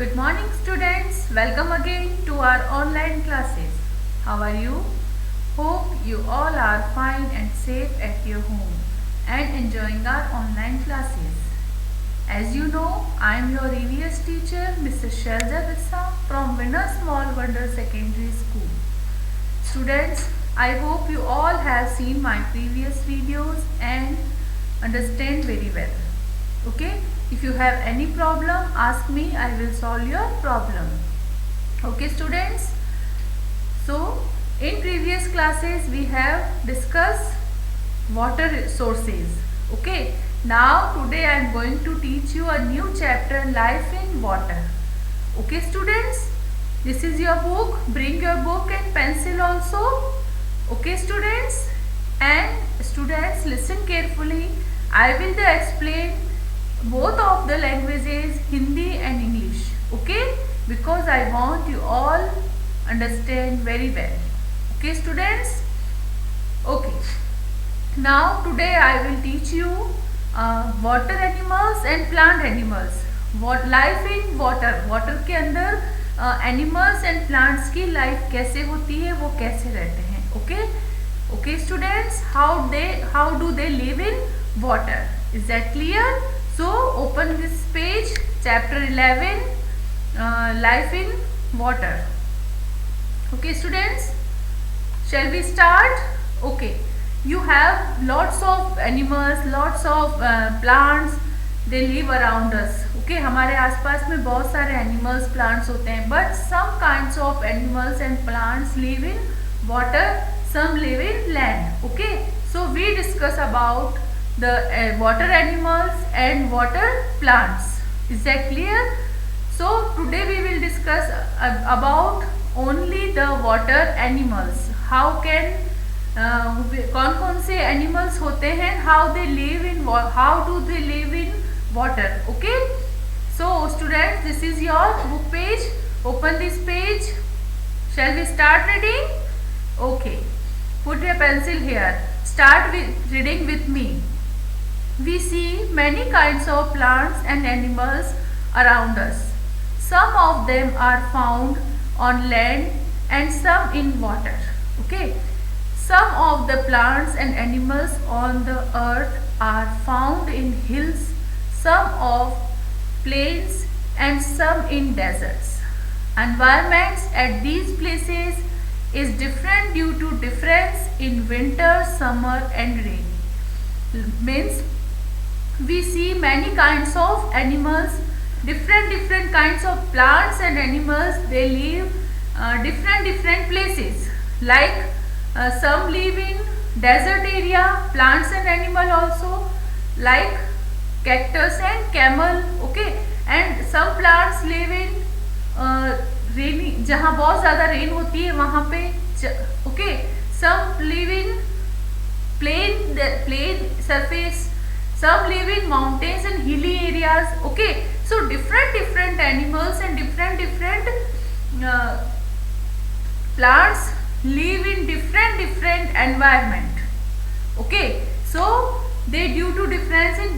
Good morning students, welcome again to our online classes. How are you? Hope you all are fine and safe at your home and enjoying our online classes. As you know, I am your EVS teacher Mrs. Shelja Vissa from Winner Small Wonder Secondary School. Students, I hope you all have seen my previous videos and understand very well. Okay? If you have any problem, ask me, I will solve your problem. Okay students? So, in previous classes we have discussed water sources. Okay? Now today I am going to teach you a new chapter, Life in Water. Okay students? This is your book. Bring your book and pencil also. Okay students? And students, listen carefully. I will explain both of the languages, Hindi and English, okay, because I want you all understand very well. Okay students? Okay, now today I will teach you water animals and plant animals. What life in water, water के अंदर animals and plants की life कैसे होती है, वो कैसे रहते हैं. Okay, okay students, how do they live in water? Is that clear? So open this page, chapter 11, life in water. Okay students, shall we start? Okay, you have lots of animals, lots of plants, they live around us. Okay, हमारे आसपास में बहुत सारे animals, plants होते हैं, but some kinds of animals and plants live in water, some live in land. Okay, so we discuss about the water animals and water plants. Is that clear? So today we will discuss about only the water animals. How can कौन कौन से animals होते हैं, how they live in, how do they live in water. Okay, so students, this is your book page. Open this page. Shall we start reading? Okay, put your pencil here. Start with reading with me. We see many kinds of plants and animals around us. Some of them are found on land and some in water. Okay. Some of the plants and animals on the earth are found in hills, some of plains and some in deserts. Environments at these places is different due to difference in winter, summer and rain. Means we see many kinds of animals, different kinds of plants and animals, they live different places. Like some live in desert area, plants and animal also, like cactus and camel. Okay, and some plants live in rainy, जहाँ बहुत ज़्यादा rain होती है वहाँ पे. Okay, some live in plain surface, some live in mountains and hilly areas. Okay, so different animals and different plants live in different environment. Okay, so they due to difference in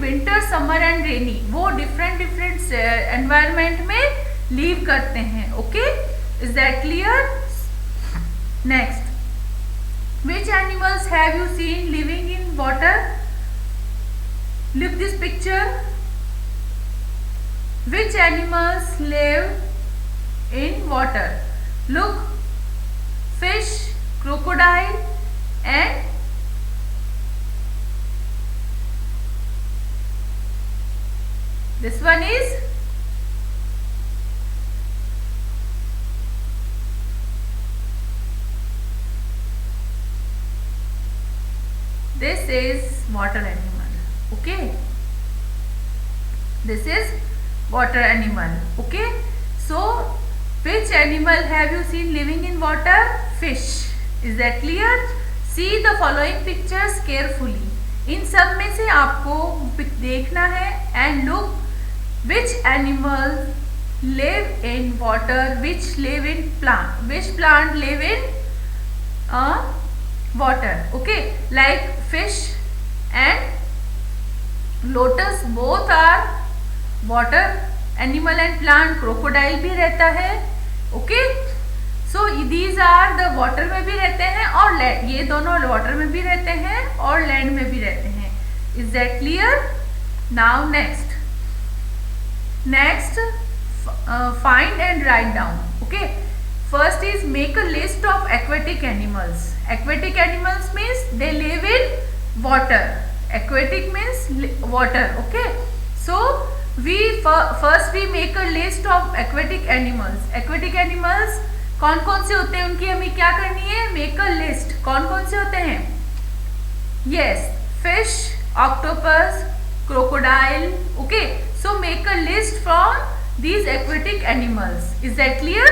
winter, summer and rainy, वो different environment में live करते हैं. Okay, is that clear? Next, which animals have you seen living in water? Look this picture. Which animals live in water? Look, fish, crocodile and this one is water animal. Okay, this is water animal. Okay, so which animal have you seen living in water? Fish. Is that clear? See the following pictures carefully. इन सब में से आपको देखना है and look which animals live in water, which live in plant, which plant live in water. Okay, like fish and lotus, both are water animal and plant, crocodile भी रहता है। Okay, so these are the water में भी रहते हैं और ये दोनों वाटर में भी रहते हैं और लैंड में भी रहते हैं। Is that clear? Now next find and write down. Okay, first is make a list of aquatic animals. Aquatic animals means they live in water. Aquatic means water. Okay, so first we make a list of aquatic animals. Aquatic animals कौन कौन से होते हैं, उनकी हमें क्या करनी है, मेक अ लिस्ट। कौन कौन से होते हैं? Yes, fish, octopus, crocodile. Okay, so make a list from these aquatic animals. Is that clear?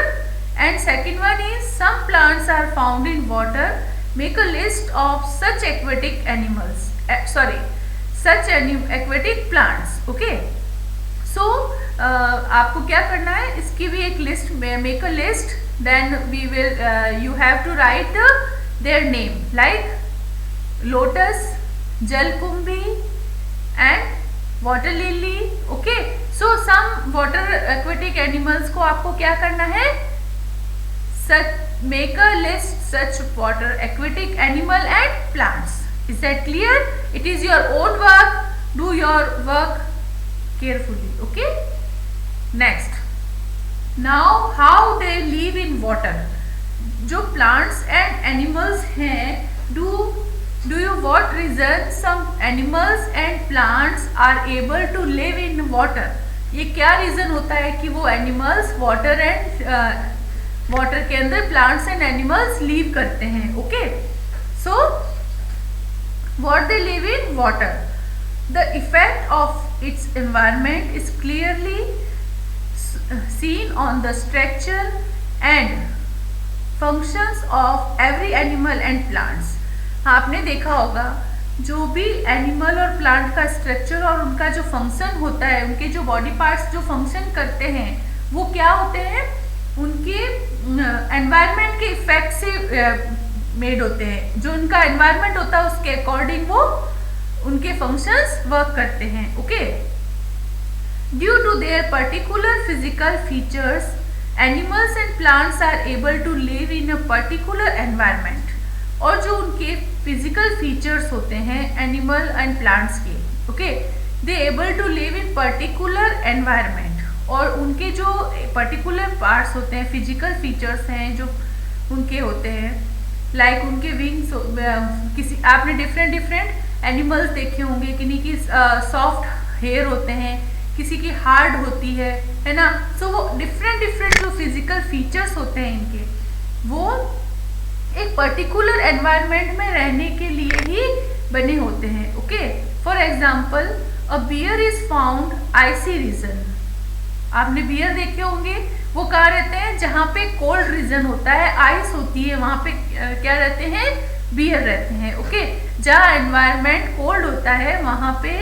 And second one is some plants are found in water. Make a list of such aquatic animals. Such aquatic plants. Okay. So आपको क्या करना है, इसकी भी एक list, make a list, then we will you have to write their name like lotus, jalkumbhi and water lily. Okay, so some water aquatic animals को आपको क्या करना है, make a list such water aquatic animal and plants. Is that clear? It is your own work, do your work carefully. Okay, next, now how they live in water. जो plants and animals हैं, do you what reason some animals and plants are able to live in water? ये क्या reason होता है कि वो animals water and water के अंदर प्लांट्स एंड एनिमल्स लीव करते हैं? Okay, so what they live in water, the effect of its environment is clearly seen on the structure and functions of every animal and plants. आपने देखा होगा जो भी animal और प्लांट का structure और उनका जो फंक्शन होता है, उनके जो बॉडी पार्ट्स जो फंक्शन करते हैं वो क्या होते हैं, उनके एनवायरनमेंट के इफेक्ट से मेड होते हैं। जो उनका एनवायरनमेंट होता है उसके अकॉर्डिंग वो उनके फंक्शंस वर्क करते हैं। Okay, due to their particular physical features animals and plants are able to live in a particular environment. और जो उनके फिजिकल फीचर्स होते हैं एनिमल एंड प्लांट्स के, okay, they able to live in particular environment. और उनके जो particular parts होते हैं, फिजिकल फीचर्स हैं जो उनके होते हैं, लाइक उनके विंग्स, किसी आपने डिफरेंट एनिमल्स देखे होंगे, किन्हीं की सॉफ्ट हेयर होते हैं, किसी की हार्ड होती है ना। सो वो डिफरेंट जो फिजिकल फीचर्स होते हैं इनके, वो एक पर्टिकुलर एनवायरनमेंट में रहने के लिए ही बने होते हैं। Okay, for example a bear is found icy region. आपने बियर देखे होंगे, वो कहाँ रहते हैं, जहाँ पे कोल्ड रीजन होता है, आइस होती है, वहाँ पे क्या रहते हैं, बियर रहते हैं। ओके, जहाँ एनवायरनमेंट कोल्ड होता है वहाँ पे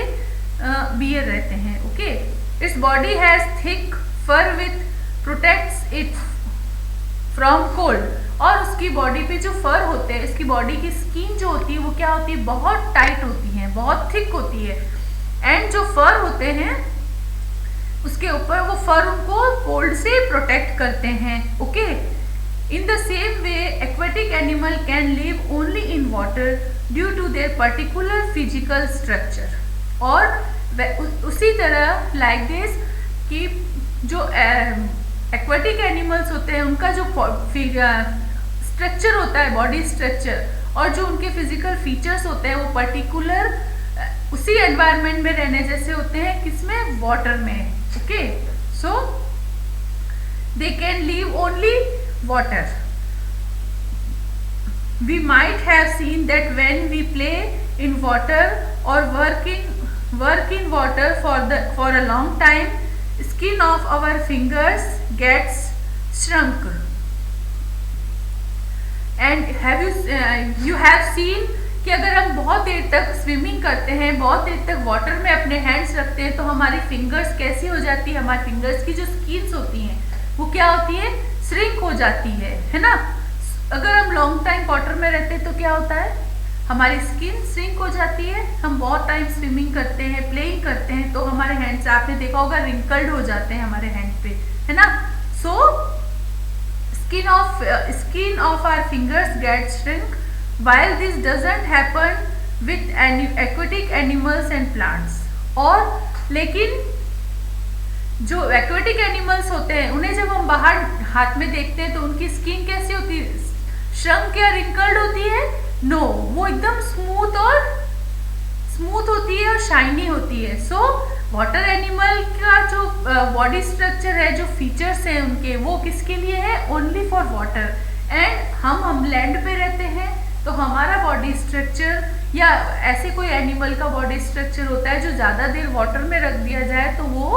बियर रहते हैं। Okay, its body has thick fur with protects it from cold. और उसकी बॉडी पे जो फर होते हैं, इसकी बॉडी की स्किन जो होती है वो क्या होती है, बहुत टाइट होती है, बहुत थिक होती है। एंड जो फर होते हैं उसके ऊपर, वो फर उनको कोल्ड से प्रोटेक्ट करते हैं। Okay, in the same way aquatic animal can live only in water due to their particular physical structure. और उसी तरह like this कि जो aquatic animals होते हैं उनका जो स्ट्रक्चर होता है, बॉडी स्ट्रक्चर, और जो उनके फिजिकल फीचर्स होते हैं वो पर्टिकुलर उसी एनवायरनमेंट में रहने जैसे होते हैं, किसमें, वाटर में। Okay, so they can live only water. We might have seen that when we play in water or work in water for a long time, skin of our fingers gets shrunk. And you have seen कि अगर हम बहुत देर तक swimming करते हैं, बहुत देर तक water में अपने हैंड्स रखते हैं, तो हमारी फिंगर्स कैसी हो जाती है, हमारी फिंगर्स की जो स्किन्स होती हैं वो क्या होती है, श्रिंक हो जाती है ना। अगर हम लॉन्ग टाइम वाटर में रहते हैं तो क्या होता है, हमारी स्किन श्रिंक हो जाती है। हम बहुत टाइम स्विमिंग करते हैं, प्लेइंग करते हैं, तो हमारे हैंड्स, आपने देखा होगा, रिंकल्ड हो जाते हैं हमारे हैंड पे, है ना। सो skin of our fingers gets shrink. While this doesn't happen with aquatic animals and plants. और लेकिन जो एक्वेटिक एनिमल्स होते हैं उन्हें जब हम बाहर हाथ में देखते हैं तो उनकी स्किन कैसी होती है, श्रंक या रिंकल्ड होती है? नो, वो एकदम स्मूथ होती है और शाइनी होती है। सो वाटर एनिमल का जो बॉडी स्ट्रक्चर है, जो फीचर्स हैं उनके, वो किसके लिए है? Only for water. एंड हम लैंड पे रहते हैं तो हमारा बॉडी स्ट्रक्चर या ऐसे कोई एनिमल का बॉडी स्ट्रक्चर होता है जो ज़्यादा देर वाटर में रख दिया जाए तो वो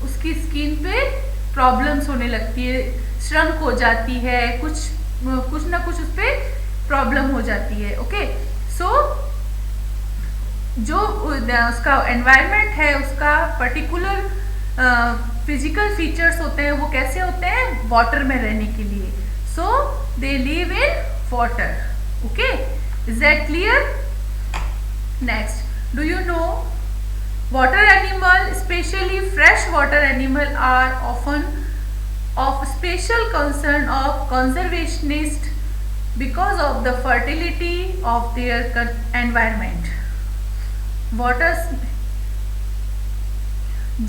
उसकी स्किन पे प्रॉब्लम्स होने लगती है, श्रंक हो जाती है, कुछ ना कुछ उस पर प्रॉब्लम हो जाती है। ओके, सो जो उसका एनवायरनमेंट है, उसका पर्टिकुलर फिजिकल फीचर्स होते हैं, वो कैसे होते हैं? वाटर में रहने के लिए। So they live in water. Okay, is that clear? Next, do you know water animal, especially fresh water animal, are often of special concern of conservationists because of the fertility of their environment.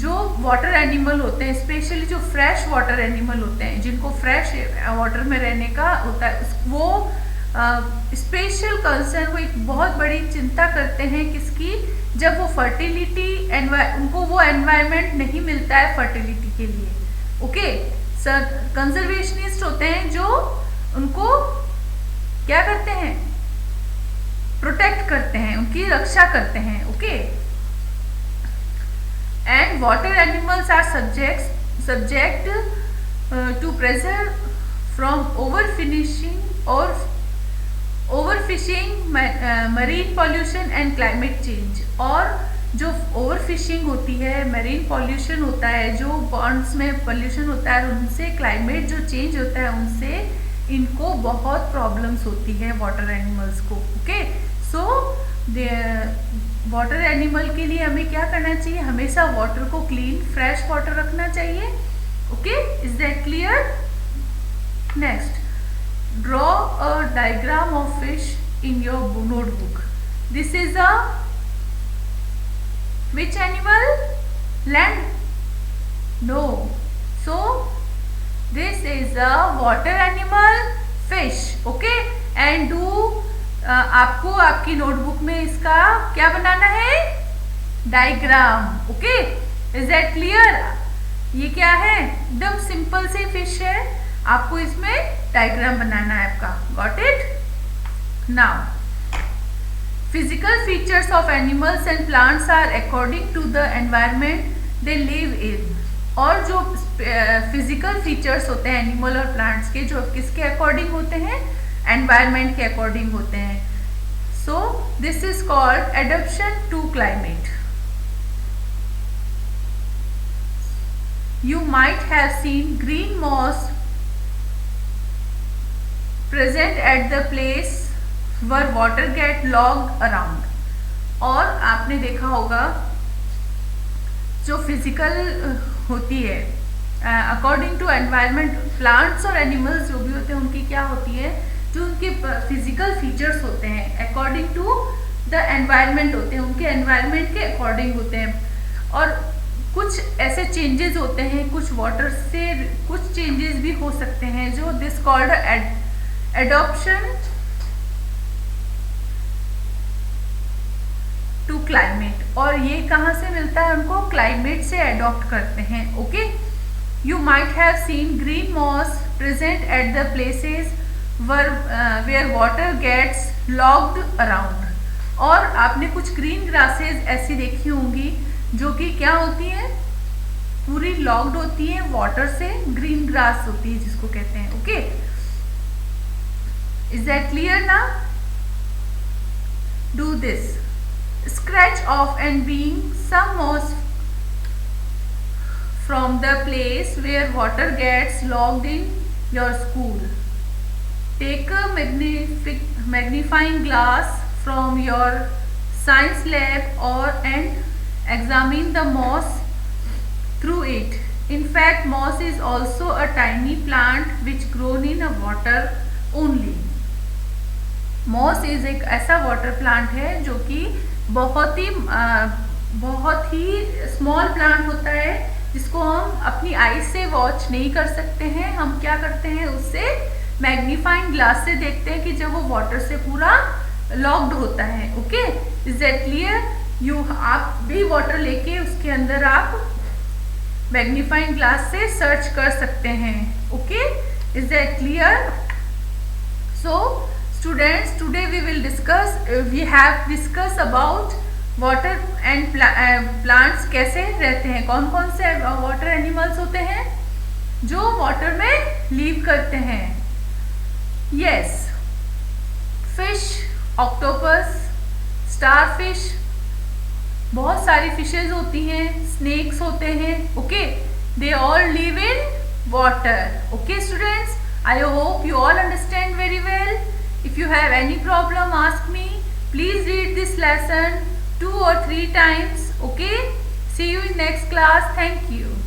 जो water animal होते हैं, specially जो fresh water animal होते हैं, जिनको fresh water में रहने का होता है, वो स्पेशल कंसर्न, वो एक बहुत बड़ी चिंता करते हैं किसकी? जब वो फर्टिलिटी, उनको वो एनवायरनमेंट नहीं मिलता है फर्टिलिटी के लिए। ओके, कंजर्वेशनिस्ट होते हैं जो उनको क्या करते हैं? प्रोटेक्ट करते हैं, उनकी रक्षा करते हैं। Okay, and water animals are subject to pressure from overfishing, marine pollution and climate change. और जो ओवरफिशिंग होती है, मरीन पॉल्यूशन होता है, जो पॉन्ड्स में पॉल्यूशन होता है, उनसे क्लाइमेट जो चेंज होता है, उनसे इनको बहुत प्रॉब्लम्स होती है वाटर एनिमल्स को। ओके, सो वाटर एनिमल के लिए हमें क्या करना चाहिए? हमेशा वाटर को क्लीन, फ्रेश वाटर रखना चाहिए। Okay, is that clear? Next, draw a diagram of fish in your notebook. This is a which animal? Land? No. So this is a water animal, fish. Okay, and do आपको आपकी notebook में इसका क्या बनाना है? Diagram. Okay, is that clear? ये क्या है? एकदम सिंपल से फिश है, आपको इसमें डायग्राम बनाना है आपका। Got it? Now, physical features of animals and plants are according to the environment they live in. और जो फिजिकल फीचर्स होते हैं एनिमल और प्लांट्स के, जो किसके अकॉर्डिंग होते हैं? एनवायरनमेंट के अकॉर्डिंग होते हैं। So this is called adaptation to climate. You might have seen green moss present at the place where water get logged around. और आपने देखा होगा जो फिजिकल होती है अकॉर्डिंग टू एनवायरनमेंट, प्लांट्स और एनिमल्स जो भी होते हैं उनकी क्या होती है? जो उनके फिजिकल फीचर्स होते हैं अकॉर्डिंग टू द एनवायरनमेंट होते हैं, उनके एनवायरनमेंट के अकॉर्डिंग होते हैं। और कुछ ऐसे चेंजेस होते हैं, कुछ वाटर से कुछ चेंजेस भी हो सकते हैं, जो this called adoption to climate. और ये कहाँ से मिलता है उनको? क्लाइमेट से अडॉप्ट करते हैं। Okay, you might have seen green moss present at the places where water gets logged around. और आपने कुछ ग्रीन ग्रासेस ऐसी देखी होंगी जो कि क्या होती है? पूरी लॉग्ड होती है वाटर से, ग्रीन ग्रास होती है जिसको कहते हैं। ओके, इज दैट क्लियर ना? Do this, scratch off and being some moss from the place where water gets logged in your school. Take a magnifying glass from your science lab or and examine the moss through it. In fact, moss is also a tiny plant which grown in a water only. Moss is एक ऐसा water plant है जो कि बहुत ही small plant होता है, जिसको हम अपनी आईज से वॉच नहीं कर सकते हैं. हम क्या करते हैं, उससे मैग्नीफाइंग ग्लास से देखते हैं कि जब वो वाटर से पूरा लॉक्ड होता है. Okay, is that clear? आप भी वाटर लेके उसके अंदर आप मैग्नीफाइंग ग्लास से सर्च कर सकते हैं. Okay, is that clear? So students, today we have discussed about water and plants कैसे रहते हैं. कौन कौन से वाटर एनिमल्स होते हैं जो वाटर में लीव करते हैं? यस, फिश, ऑक्टोपस, स्टारफिश, बहुत सारी फिशेज होती हैं, स्नेक्स होते हैं. Okay, they all live in water. Okay students, I hope you all understand very well. If you have any problem, ask me. Please read this lesson 2 or 3 times. Okay? See you in next class. Thank you.